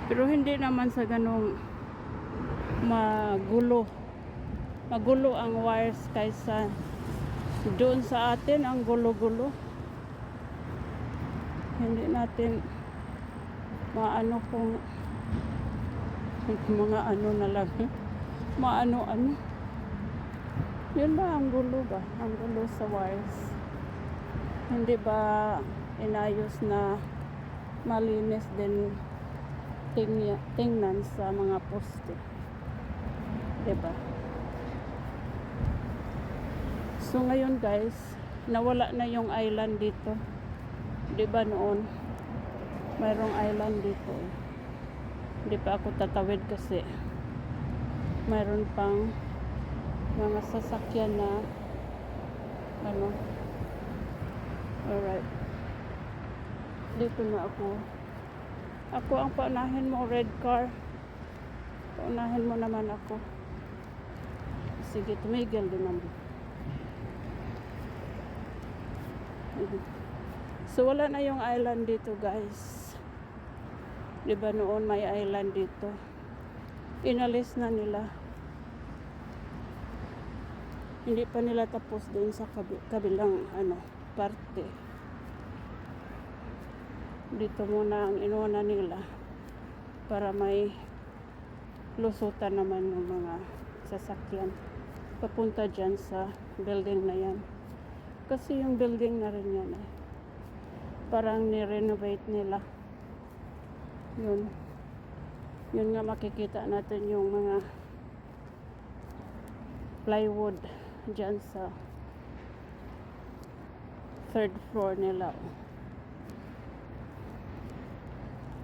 Pero hindi naman sa ganong magulo. Magulo ang wires kaysa doon sa atin ang gulo-gulo. Hindi natin maano kung mga ano na lang. Maano-ano. Yun ba ang gulo ba? Ang gulo sa wires. Hindi ba inayos na malinis din tingnan sa mga poste? Diba? So ngayon guys, nawala na yung island dito. Diba noon? Mayroong island dito. Hindi pa ako tatawid kasi mayroon pang mga sasakyan na ano. Alright. Dito na ako. Ako ang paunahin mo, red car. Paunahin mo naman ako. Sige, tumigil din naman. So wala na yung island dito guys. Diba noon may island dito. Inalis na nila. Hindi pa nila tapos doon sa kabilang parte. Dito muna ang inuuna nila para may lusutan naman ng mga sasakyan papunta dyan sa building na yan. Kasi yung building na rin yan parang ni-renovate nila. Yun nga makikita natin yung mga plywood dyan sa third floor nila.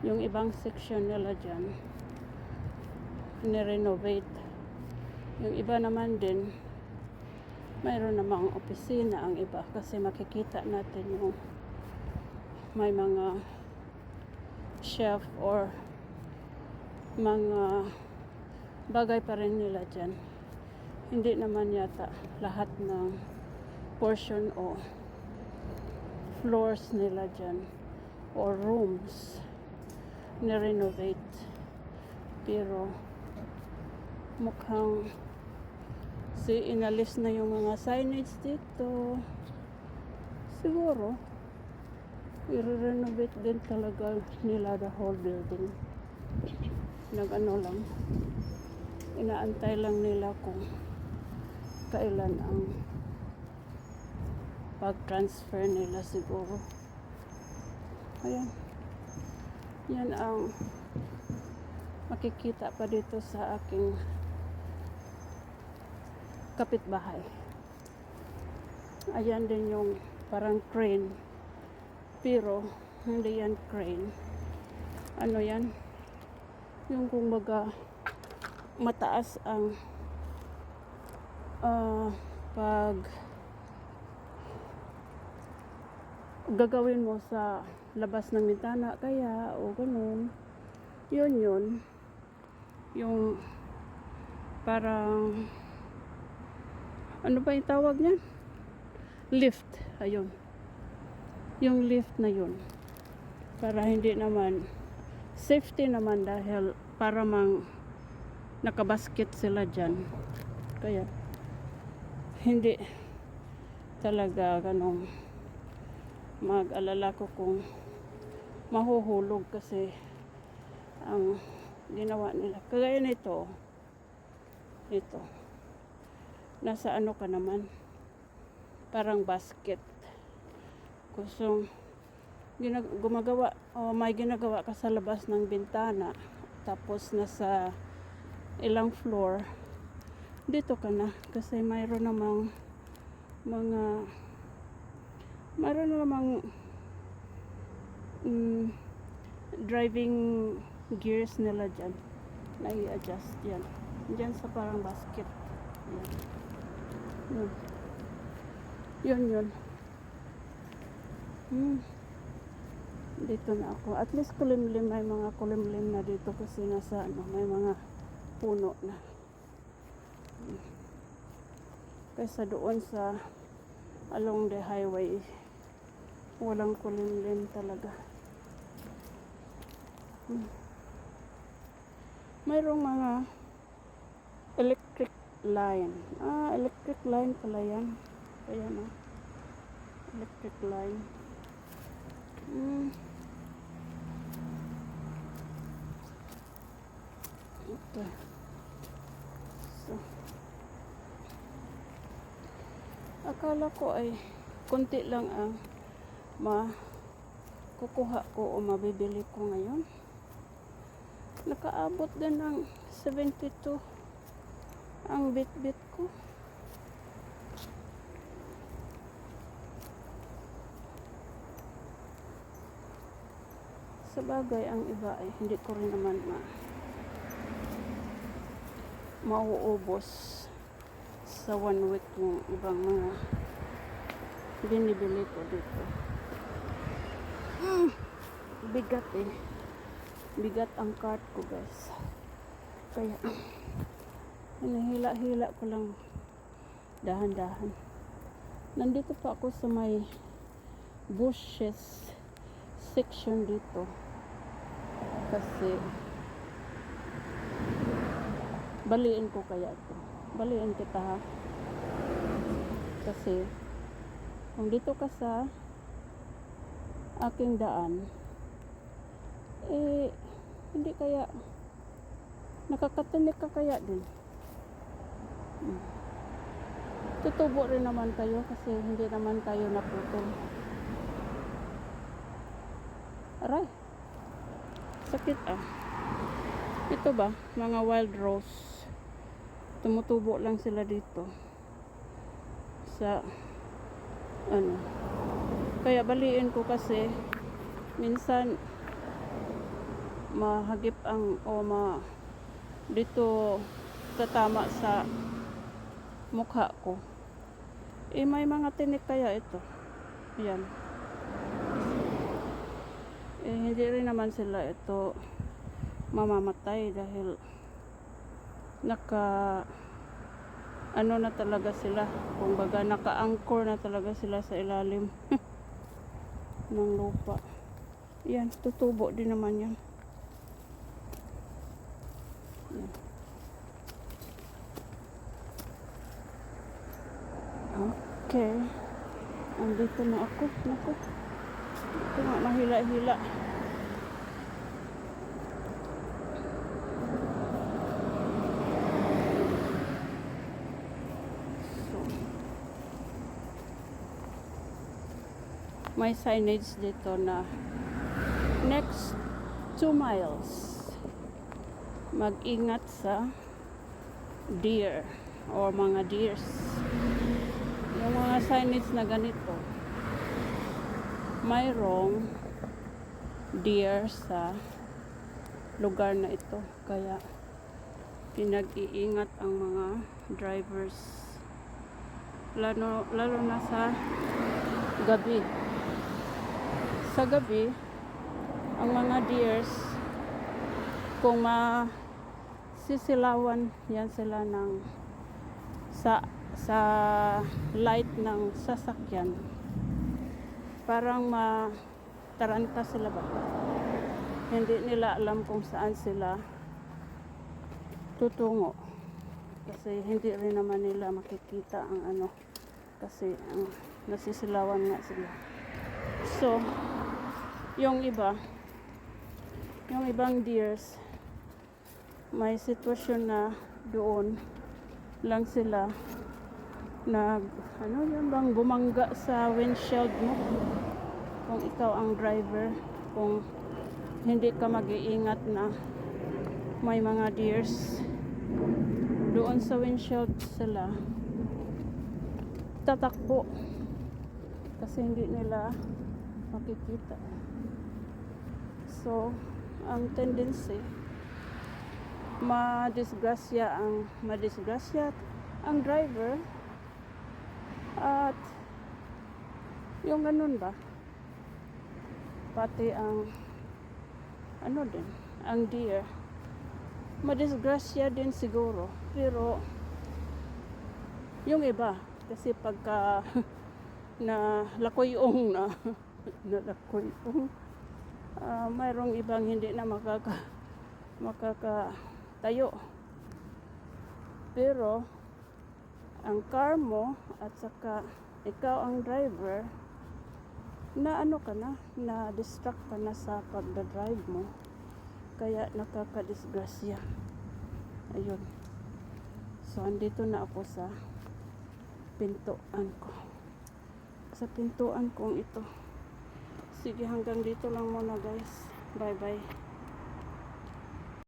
Yung ibang section nila dyan ni-renovate. Yung iba naman din mayroon namang opisina ang iba kasi makikita natin yung may mga chef or mga bagay pa rin nila dyan. Hindi naman yata lahat ng portion o floors nila dyan or rooms ni-renovate. Pero mukhang inalis na yung mga signage dito. Siguro i-renovate din talaga nila the whole building. Nag-ano lang, inaantay lang nila kung kailan ang pag-transfer nila siguro. Ayan. Yan ang makikita pa dito sa aking kapitbahay. Ayan din yung parang crane. Pero hindi yan crane. Ano yan? Yung kumbaga mataas ang pag gagawin mo sa labas ng bintana kaya o ganun. Yun yung parang ano ba yung tawag niyan? Lift. Ayun. Yung lift na yun. Para hindi naman safety naman dahil para nakabasket sila dyan. Kaya hindi talaga ganong mag-alala ko kung mahuhulog kasi ang ginawa nila. Kagaya nito. Ito. Nasa ano ka naman? Parang basket. Kusong gumagawa o may ginagawa ka sa labas ng bintana tapos nasa ilang floor dito ka na kasi mayroon namang driving gears nila dyan na i-adjust yan dyan sa parang basket yun dito na ako. At least kulimlim, may mga kulimlim na dito kasi nasa may mga puno na. Kaysa doon sa along the highway, walang kulimlim talaga. mayroong mga electric line. Electric line pala yan. Ayan o. Electric line. Okay. So, akala ko ay konti lang ang kukuha ko o mabibili ko ngayon. Nakaabot din ng 72 ang bit-bit ko. Sa bagay, ang iba ay hindi ko rin naman mauubos sa 1 week yung ibang mga binibili ko dito. Bigat eh. Bigat ang cart ko, guys. Kaya hinahila-hila ko lang dahan-dahan. Nandito pa ako sa may bushes section dito. Kasi baliin ko kaya ito. Baliin kita ha. Kasi kung dito ka sa aking daan, hindi kaya nakakatinik ka kaya din. Tutubo rin naman tayo kasi hindi naman tayo naputol. Aray, sakit ito ba, mga wild rose, tumutubo lang sila dito sa kaya baliin ko kasi minsan mahagip dito tatama sa mukha ko. May mga tinik kaya ito. Yan. Hindi rin naman sila ito mamamatay dahil na talaga sila, kumbaga naka-anchor na talaga sila sa ilalim ng lupa. Yan, tutubo din naman yan. Yan. Okay, andito na ako. Naku, ito nga, mahila-hila. May signage dito na next 2 miles mag-ingat sa deer or mga deers. Yung mga signage na ganito, mayroong deer sa lugar na ito, kaya pinag-iingat ang mga drivers, lalo na sa gabi. Sa gabi, ang mga deers, kung masisilawan yan sila ng sa light ng sasakyan, parang mataranta sila ba? Hindi nila alam kung saan sila tutungo. Kasi hindi rin naman nila makikita ang kasi nasisilawan nga sila. So, yung ibang deers, may sitwasyon na doon lang sila yan bang bumangga sa windshield mo kung ikaw ang driver, kung hindi ka mag-iingat na may mga deers doon sa windshield, sila tatakbo kasi hindi nila makikita. So, ang tendency madisgrasya ang driver at yung ganun ba, pati ang ang deer madisgrasya din siguro. Pero yung iba kasi pagka na lakoyong mayroong ibang hindi na tayo. Pero ang car mo at saka ikaw ang driver, na ano ka na distract ka na sa pagdadrive mo, kaya nakakadisgrasya. Ayun. So andito na ako sa pintuan ko, sa pintuan kong ito. Sige, hanggang dito lang muna guys. Bye bye.